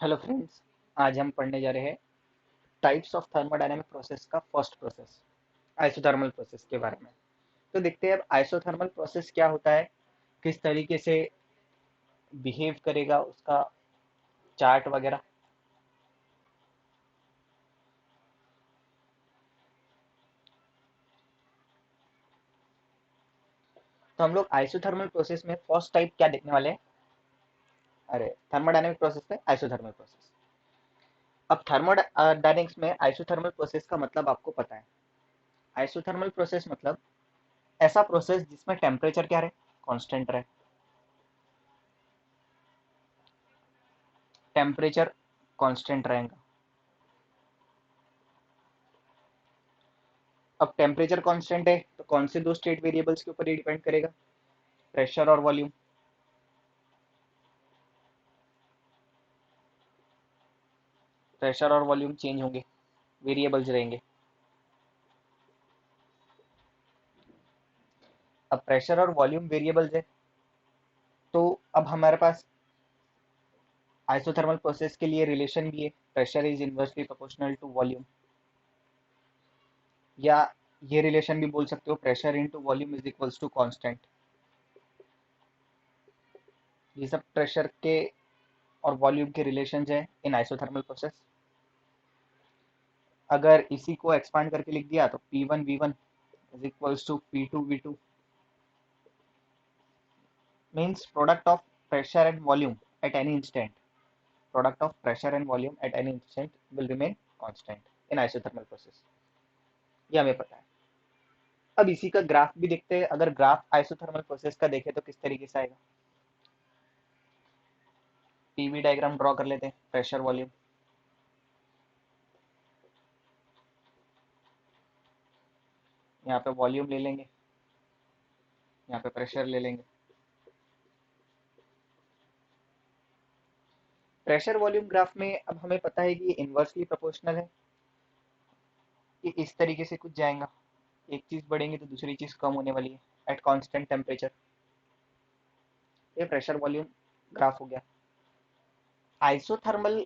Hello friends. आज हम पढ़ने जा रहे हैं टाइप्स ऑफ थर्मोडायनामिक प्रोसेस का फर्स्ट प्रोसेस आइसोथर्मल प्रोसेस के बारे में। तो देखते हैं अब आइसोथर्मल प्रोसेस क्या होता है, किस तरीके से बिहेव करेगा, उसका चार्ट वगैरह। तो हम लोग आइसोथर्मल प्रोसेस में फर्स्ट टाइप क्या देखने वाले हैं? अरे, थर्मोडायनामिक प्रोसेस में आइसोथर्मल प्रोसेस। अब थर्मोडायनेमिक्स में आइसोथर्मल प्रोसेस का मतलब आपको पता है। आइसोथर्मल प्रोसेस मतलब ऐसा प्रोसेस जिसमें टेम्परेचर क्या रहे, कांस्टेंट रहे। टेम्परेचर कांस्टेंट रहेगा। अब टेम्परेचर कांस्टेंट है तो कौन से दो स्टेट वेरिएबल्स के ऊपर ये डिपेंड करेगा? प्रेशर और वॉल्यूम। प्रेशर और वॉल्यूम चेंज होंगे, वेरिएबल्स रहेंगे। अब प्रेशर और वॉल्यूम वेरिएबल्स है तो अब हमारे पास आइसोथर्मल प्रोसेस के लिए रिलेशन भी है, pressure is inversely proportional to volume. या ये रिलेशन भी बोल सकते हो, pressure into volume is equals to constant. ये सब प्रेशर के और वॉल्यूम के रिलेशंस हैं इन आइसोथर्मल प्रोसेस। अगर इसी को एक्सपांड करके लिख दिया तो P1 V1 is equals to P2 V2 means product of pressure and volume at any instant. Product of pressure and volume at any instant will remain constant in isothermal process. ये हमें पता है। अब इसी का ग्राफ भी देखते हैं। अगर ग्राफ आइसोथर्मल प्रोसेस का देखें तो किस तरीके से आएगा? पीवी डायग्राम ड्रॉ कर लेते हैं। प्रेशर वॉल्यूम, यहाँ पे वॉल्यूम ले लेंगे, यहाँ पे प्रेशर ले लेंगे। प्रेशर वॉल्यूम ग्राफ में अब हमें पता है कि ये इन्वर्सली प्रोपोर्शनल है। ये इस तरीके से कुछ जाएगा, एक चीज बढ़ेंगे तो दूसरी चीज कम होने वाली है एट कांस्टेंट टेम्परेचर। ये प्रेशर वॉल्यूम ग्राफ हो गया। आइसोथर्मल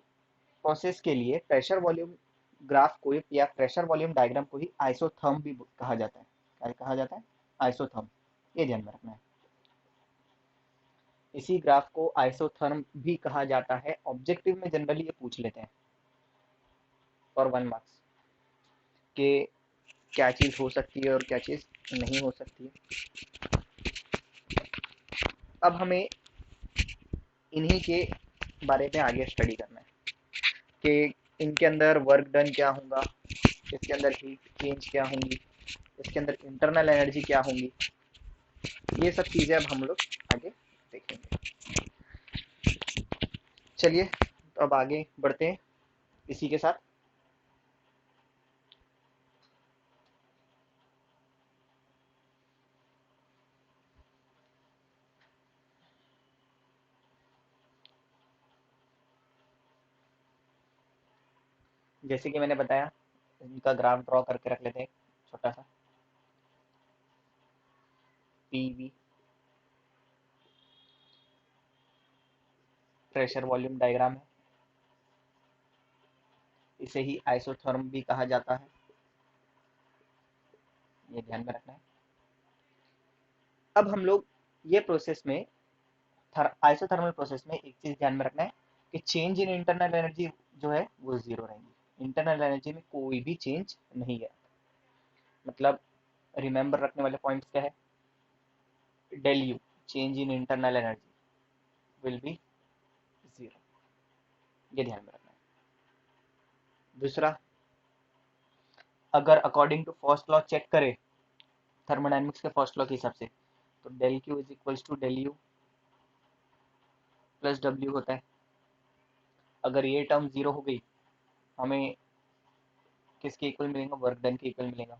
प्रोसेस के लिए प्रेशर वॉल्यूम ग्राफ को या प्रेशर वॉल्यूम डायग्राम को ही आइसोथर्म भी कहा जाता है। क्या कहा जाता है? आइसोथर्म। ये ध्यान में रखना है। इसी ग्राफ को आइसोथर्म भी कहा जाता है। ऑब्जेक्टिव में जनरली ये पूछ लेते हैं फॉर 1 मार्क्स कि क्या चीज हो सकती है और क्या चीज नहीं हो सकती है। अब हमें इन्हीं के बारे में आगे स्टडी करना है कि इनके अंदर वर्क डन क्या होगा, इसके अंदर हीट चेंज क्या होंगी, इसके अंदर इंटरनल एनर्जी क्या होंगी। ये सब चीज़ें अब हम लोग आगे देखेंगे। चलिए तो अब आगे बढ़ते हैं इसी के साथ। जैसे कि मैंने बताया, इनका ग्राफ ड्रॉ करके रख लेते हैं छोटा सा। पीवी प्रेशर वॉल्यूम डायग्राम है। इसे ही आइसोथर्म भी कहा जाता है, ये ध्यान में रखना है। अब हम लोग ये प्रोसेस में आइसोथर्मल प्रोसेस में एक चीज ध्यान में रखना है कि चेंज इन इंटरनल एनर्जी जो है वो जीरो रहेंगी। इंटरनल एनर्जी में कोई भी चेंज नहीं है। मतलब रिमेंबर रखने वाले पॉइंट्स क्या है? Del U, change in internal energy will be zero. ये ध्यान में रखना है। दूसरा, अगर according to first law check करें, थर्मोडायनेमिक्स के फर्स्ट लॉ के हिसाब से, तो del Q is equals to del U plus W होता है। अगर ये टर्म जीरो हो गई, हमें किसके इक्वल मिलेगा? वर्क डन के इक्वल मिलेगा।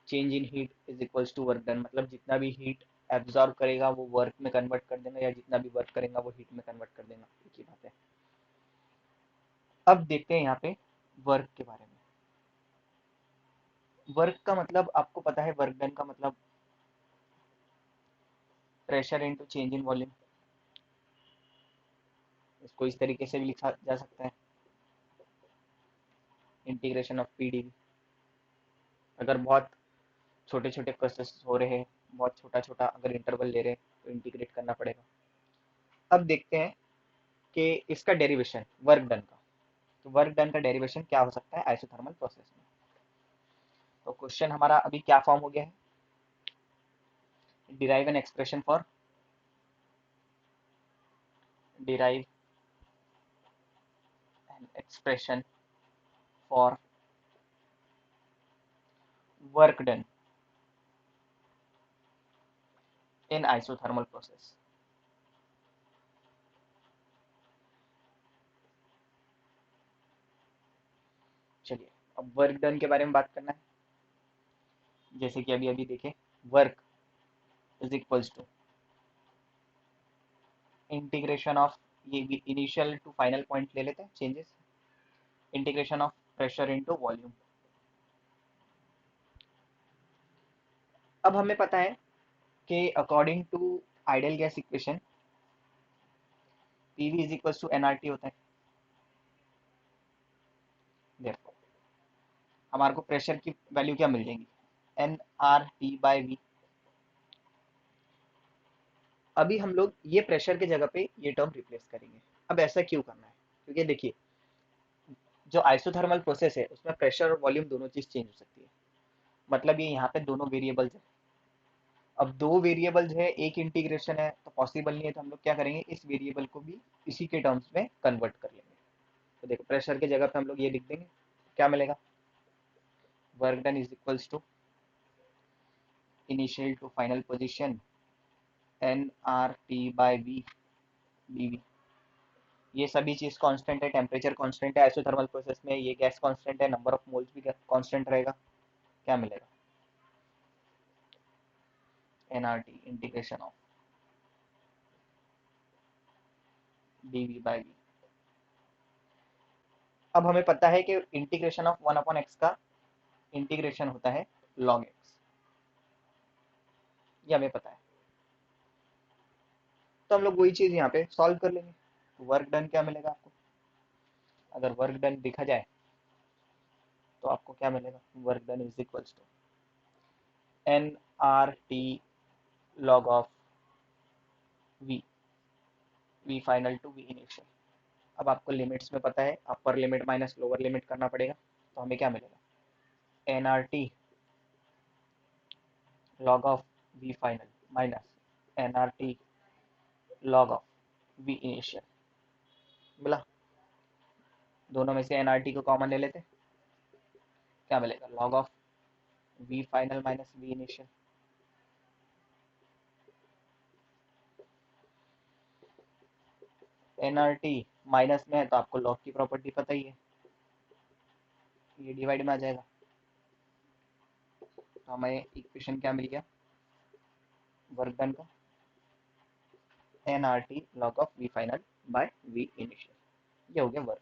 Change in heat is equals to work done, मतलब जितना भी हीट एब्जॉर्ब करेगा वो वर्क में कन्वर्ट कर देगा, या जितना भी वर्क करेगा वो हीट में कन्वर्ट कर देगा। एक ही बात है। अब देखते हैं यहाँ पे वर्क के बारे में। वर्क का मतलब आपको पता है, वर्क डन का मतलब pressure into change in volume इसको इस तरीके से भी लिखा जा सकता है, इंटीग्रेशन ऑफ पीडीवी। अगर बहुत छोटे छोटे प्रोसेस हो रहे हैं, बहुत छोटा छोटा अगर इंटरवल ले रहे हैं, तो इंटीग्रेट करना पड़ेगा। अब देखते हैं कि इसका डेरिवेशन वर्क डन का, तो वर्क डन का डेरिवेशन क्या हो सकता है आइसोथर्मल प्रोसेस में। तो क्वेश्चन हमारा अभी क्या फॉर्म हो गया है, derive an expression for, derive an expression for work done in isothermal process. चलिए अब वर्क डन के बारे में बात करना है। जैसे कि अभी अभी देखें, work is equals to integration of, ये भी इनिशियल टू फाइनल पॉइंट ले लेते हैं changes, integration of pressure into volume. अब हमें पता है कि according to ideal gas equation PV is equals to NRT होता है। देखो हमारे को प्रेशर की वैल्यू क्या मिल जाएगी, N R T by V. अभी हम लोग ये प्रेशर की जगह पे ये टर्म रिप्लेस करेंगे। अब ऐसा क्यों करना है, क्योंकि देखिए जो आइसोथर्मल प्रोसेस है उसमें प्रेशर और वॉल्यूम दोनों चीज चेंज हो सकती है। मतलब ये यहाँ पे दोनों वेरिएबल्स है। अब दो वेरिएबल्स है, एक इंटीग्रेशन है, तो पॉसिबल नहीं है, तो हम लोग क्या करेंगे, इस वेरिएबल को भी इसी के टर्म्स में कन्वर्ट कर लेंगे। तो देखो प्रेशर की जगह पे हम लोग ये लिख देंगे, क्या मिलेगा, work done is equals to initial to final position N R T by V D. ये सभी चीज कांस्टेंट है, टेम्परेचर कांस्टेंट है आइसोथर्मल प्रोसेस में, ये गैस कांस्टेंट है, नंबर ऑफ मोल्स भी कांस्टेंट रहेगा। क्या मिलेगा, N R T integration of D V by V. अब हमें पता है कि इंटीग्रेशन ऑफ 1/x का इंटीग्रेशन होता है log x, ये हमें पता है। तो हम लोग वही चीज यहाँ पे सॉल्व कर लेंगे। तो वर्क डन क्या मिलेगा आपको, अगर वर्क डन दिखा जाए तो आपको क्या मिलेगा, work done is equals to N R T log of V, V final to V initial. अब आपको लिमिट्स में पता है, upper limit minus lower limit करना पड़ेगा। तो हमें क्या मिलेगा, N R T log of V final minus N R T log of V initial मिला। दोनों में से एन आर टी को कॉमन ले लेते, क्या मिलेगा, log of V final minus we initial. N R T minus में है तो आपको लॉग की प्रॉपर्टी पता ही है, ये डिवाइड में आ जाएगा। तो हमें इक्वेशन क्या मिल गया वर्क डन का, N R T log of V final by V initial. ये हो गया work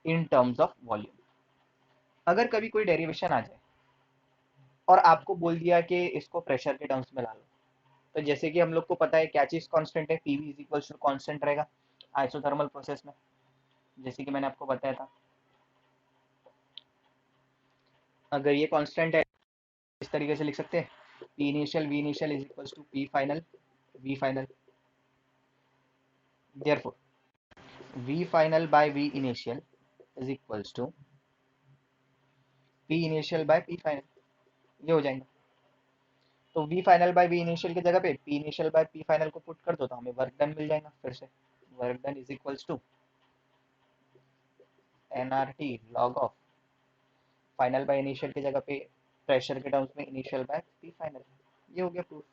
in terms of volume. अगर कभी कोई डेरिवेशन आ जाए और आपको बोल दिया कि इसको प्रेशर के टर्म्स में ला लो, तो जैसे कि हम लोग को पता है क्या चीज कांस्टेंट है, PV is equals to constant रहेगा आइसोथर्मल प्रोसेस में, जैसे कि मैंने आपको बताया था। अगर ये कांस्टेंट है इस तरीके से लिख सकते हैं, P initial V initial is equals to P final V final. Therefore V final by V initial is equals to P initial by P final, ये हो जाएगा। तो V final by V initial की जगह पे P initial by P final को put कर दो तो हमें वर्क डन मिल जाएगा। फिर से work done is equals to N R T log of final by initial की जगह पे प्रेशर के टर्म्स में इनिशियल बाय पी फाइनल। ये हो गया प्रूफ,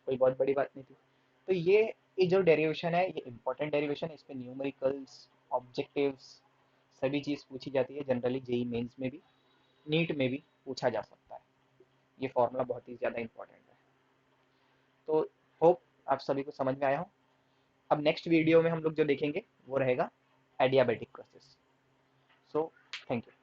कोई बहुत बड़ी बात नहीं थी। तो ये जो डेरिवेशन है ये इंपॉर्टेंट डेरिवेशन है, इस पे न्यूमेरिकल्स ऑब्जेक्टिव्स सभी चीज पूछी जाती है, जनरली जेई मेंस में भी, नीट में भी पूछा जा सकता है। ये फॉर्मूला बहुत ही ज्यादा इंपॉर्टेंट है। तो होप आप सभी को समझ में आया हो। अब नेक्स्ट वीडियो में हम लोग जो देखेंगे वो रहेगा adiabatic process. So thank you.